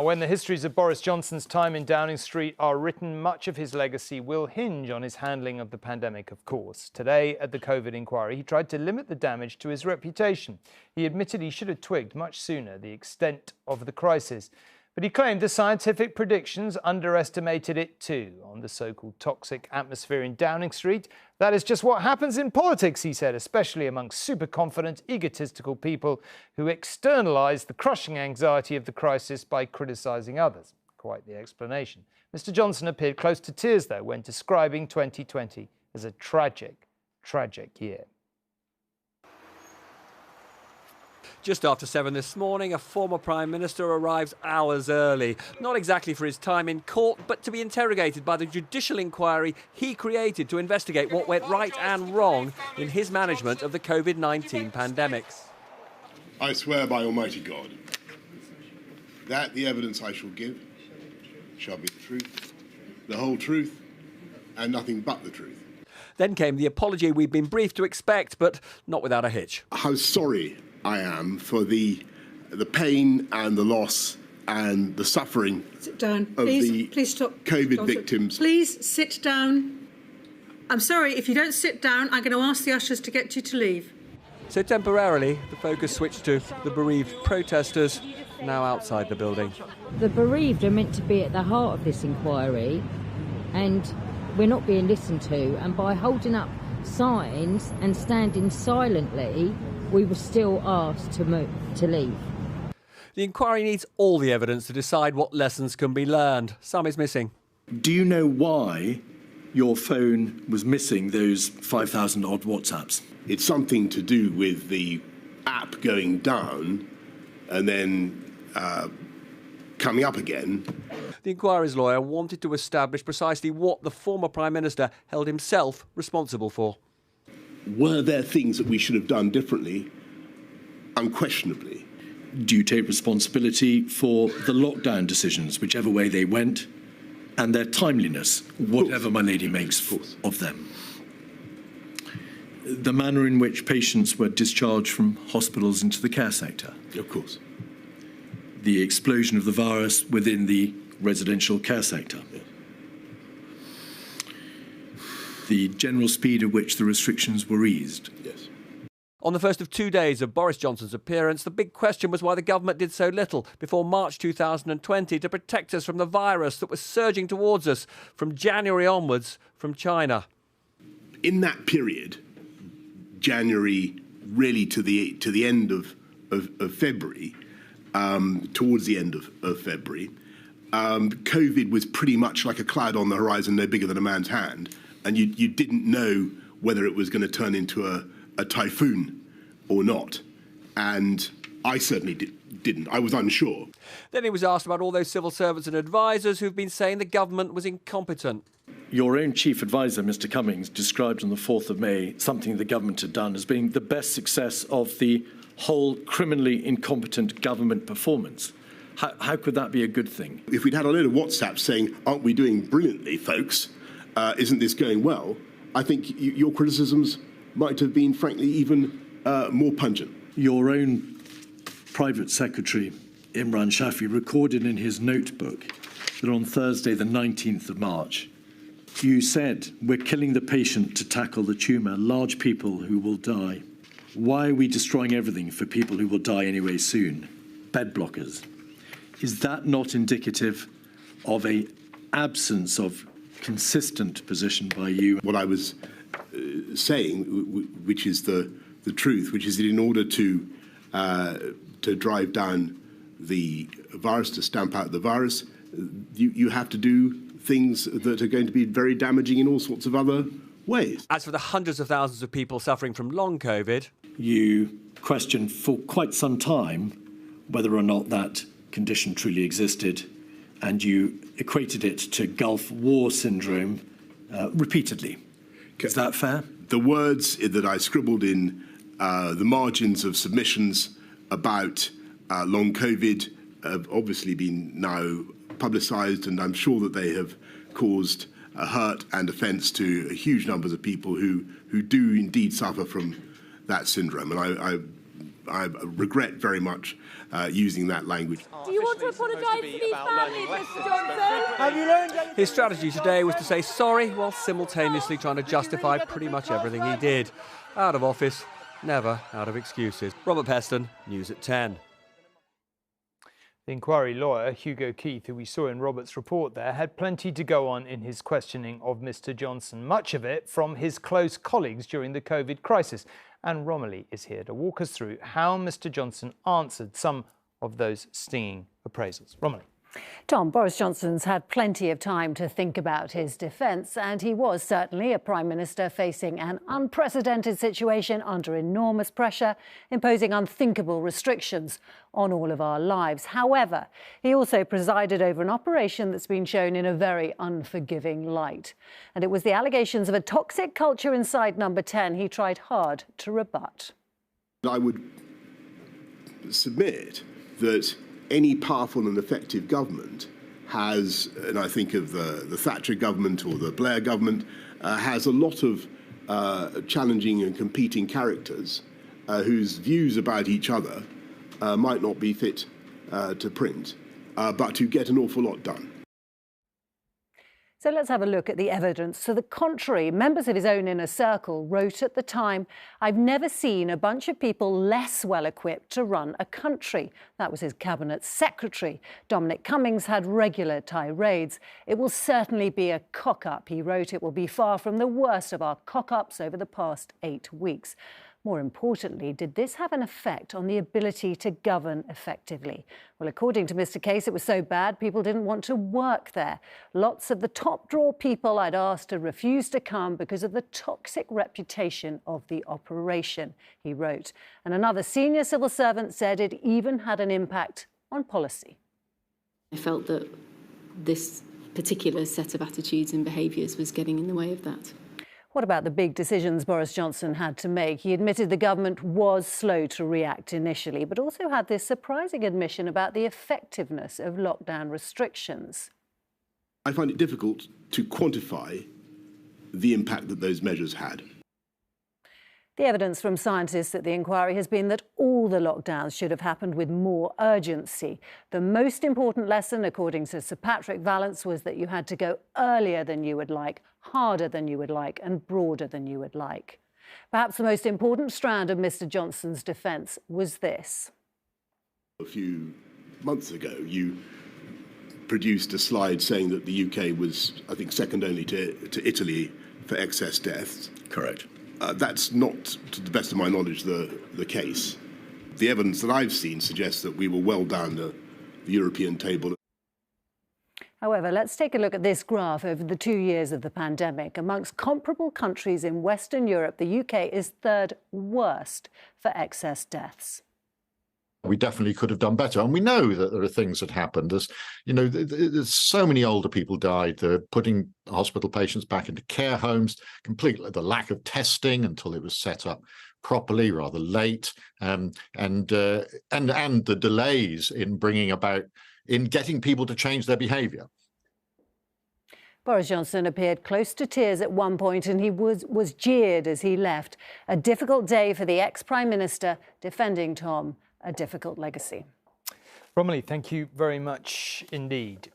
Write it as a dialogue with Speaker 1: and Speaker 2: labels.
Speaker 1: When the histories of Boris Johnson's time in Downing Street are written, much of his legacy will hinge on his handling of the pandemic, of course. Today, at the COVID inquiry, he tried to limit the damage to his reputation. He admitted he should have twigged much sooner the extent of the crisis. But he claimed the scientific predictions underestimated it too. On the so-called toxic atmosphere in Downing Street, that is just what happens in politics, he said, especially among super-confident, egotistical people who externalise the crushing anxiety of the crisis by criticising others. Quite the explanation. Mr Johnson appeared close to tears, though, when describing 2020 as a tragic, tragic year.
Speaker 2: Just after 7 this morning, a former Prime Minister arrives hours early. Not exactly for his time in court, but to be interrogated by the judicial inquiry he created to investigate what went right and wrong in his management of the COVID-19 pandemic.
Speaker 3: I swear by Almighty God that the evidence I shall give shall be the truth, the whole truth, and nothing but the truth.
Speaker 2: Then came the apology we'd been briefed to expect, but not without a hitch.
Speaker 3: How sorry I am for the pain and the loss and the suffering
Speaker 4: sit down.
Speaker 3: Of
Speaker 4: please stop.
Speaker 3: COVID victims.
Speaker 4: Please sit down. I'm sorry, if you don't sit down, I'm going to ask the ushers to get you to leave.
Speaker 2: So temporarily, the focus switched to the bereaved protesters, now outside the building.
Speaker 5: The bereaved are meant to be at the heart of this inquiry, and we're not being listened to. And by holding up signs and standing silently, we were still asked to leave.
Speaker 2: The inquiry needs all the evidence to decide what lessons can be learned. Some is missing.
Speaker 6: Do you know why your phone was missing those 5,000 odd WhatsApps?
Speaker 3: It's something to do with the app going down and then coming up again.
Speaker 2: The inquiry's lawyer wanted to establish precisely what the former Prime Minister held himself responsible for.
Speaker 3: Were there things that we should have done differently? Unquestionably.
Speaker 6: Do you take responsibility for the lockdown decisions, whichever way they went, and their timeliness, whatever my lady makes of them? The manner in which patients were discharged from hospitals into the care sector?
Speaker 3: Of course.
Speaker 6: The explosion of the virus within the residential care sector?
Speaker 3: Yes.
Speaker 6: The general speed at which the restrictions were eased?
Speaker 3: Yes.
Speaker 2: On the first of 2 days of Boris Johnson's appearance, the big question was why the government did so little before March 2020 to protect us from the virus that was surging towards us from January onwards from China.
Speaker 3: In that period, January really to the end of February, towards the end of February, COVID was pretty much like a cloud on the horizon, no bigger than a man's hand. And you didn't know whether it was going to turn into a typhoon or not. And I certainly didn't. I was unsure.
Speaker 2: Then he was asked about all those civil servants and advisers who've been saying the government was incompetent.
Speaker 6: Your own chief advisor, Mr Cummings, described on the 4th of May something the government had done as being the best success of the whole criminally incompetent government performance. How could that be a good thing?
Speaker 3: If we'd had a load of WhatsApps saying, aren't we doing brilliantly, folks? Isn't this going well? I think your criticisms might have been, frankly, even more pungent.
Speaker 6: Your own private secretary, Imran Shafi, recorded in his notebook that on Thursday, the 19th of March, you said, we're killing the patient to tackle the tumour, large people who will die. Why are we destroying everything for people who will die anyway soon? Bed blockers. Is that not indicative of an absence of consistent position by you?
Speaker 3: What I was saying, which is the truth, which is that in order to drive down the virus, to stamp out the virus, you have to do things that are going to be very damaging in all sorts of other ways.
Speaker 2: As for the hundreds of thousands of people suffering from long COVID,
Speaker 6: you questioned for quite some time whether or not that condition truly existed, and you equated it to Gulf War syndrome repeatedly. Is that fair?
Speaker 3: The words that I scribbled in the margins of submissions about long COVID have obviously been now publicised, and I'm sure that they have caused hurt and offence to huge numbers of people who do indeed suffer from that syndrome. And I regret very much using that language.
Speaker 7: Do you want to apologise to these families, Mr Johnson? Have you learned anything?
Speaker 2: His strategy today was to say sorry while simultaneously trying to justify pretty much everything he did. Out of office, never out of excuses. Robert Peston, News at 10.
Speaker 1: The inquiry lawyer, Hugo Keith, who we saw in Robert's report there, had plenty to go on in his questioning of Mr Johnson, much of it from his close colleagues during the COVID crisis. And Romilly is here to walk us through how Mr Johnson answered some of those stinging appraisals. Romilly.
Speaker 8: Tom, Boris Johnson's had plenty of time to think about his defence, and he was certainly a Prime Minister facing an unprecedented situation under enormous pressure, imposing unthinkable restrictions on all of our lives. However, he also presided over an operation that's been shown in a very unforgiving light. And it was the allegations of a toxic culture inside Number 10 he tried hard to rebut.
Speaker 3: I would submit that any powerful and effective government has, and I think of the Thatcher government or the Blair government, has a lot of challenging and competing characters whose views about each other might not be fit to print, but who get an awful lot done.
Speaker 8: So let's have a look at the evidence to the contrary. Members of his own inner circle wrote at the time, "I've never seen a bunch of people less well equipped to run a country." That was his cabinet secretary. Dominic Cummings had regular tirades. "It will certainly be a cock-up," he wrote. "It will be far from the worst of our cock-ups over the past 8 weeks." More importantly, did this have an effect on the ability to govern effectively? Well, according to Mr Case, it was so bad people didn't want to work there. Lots of the top drawer people I'd asked to refuse to come because of the toxic reputation of the operation, he wrote. And another senior civil servant said it even had an impact on policy.
Speaker 9: I felt that this particular set of attitudes and behaviours was getting in the way of that.
Speaker 8: What about the big decisions Boris Johnson had to make? He admitted the government was slow to react initially, but also had this surprising admission about the effectiveness of lockdown restrictions.
Speaker 3: I find it difficult to quantify the impact that those measures had.
Speaker 8: The evidence from scientists at the inquiry has been that all the lockdowns should have happened with more urgency. The most important lesson, according to Sir Patrick Vallance, was that you had to go earlier than you would like, harder than you would like, and broader than you would like. Perhaps the most important strand of Mr Johnson's defence was this.
Speaker 3: A few months ago, you produced a slide saying that the UK was, I think, second only to Italy for excess deaths.
Speaker 6: Correct.
Speaker 3: That's not, to the best of my knowledge, the case. The evidence that I've seen suggests that we were well down the European table.
Speaker 8: However, let's take a look at this graph over the 2 years of the pandemic. Amongst comparable countries in Western Europe, the UK is third worst for excess deaths.
Speaker 10: We definitely could have done better. And we know that there are things that happened. There's so many older people died. They're putting hospital patients back into care homes, completely the lack of testing until it was set up properly, rather late, and the delays in getting people to change their behaviour.
Speaker 8: Boris Johnson appeared close to tears at one point, and he was jeered as he left. A difficult day for the ex-Prime Minister, defending Tom a difficult legacy.
Speaker 1: Romilly, thank you very much indeed.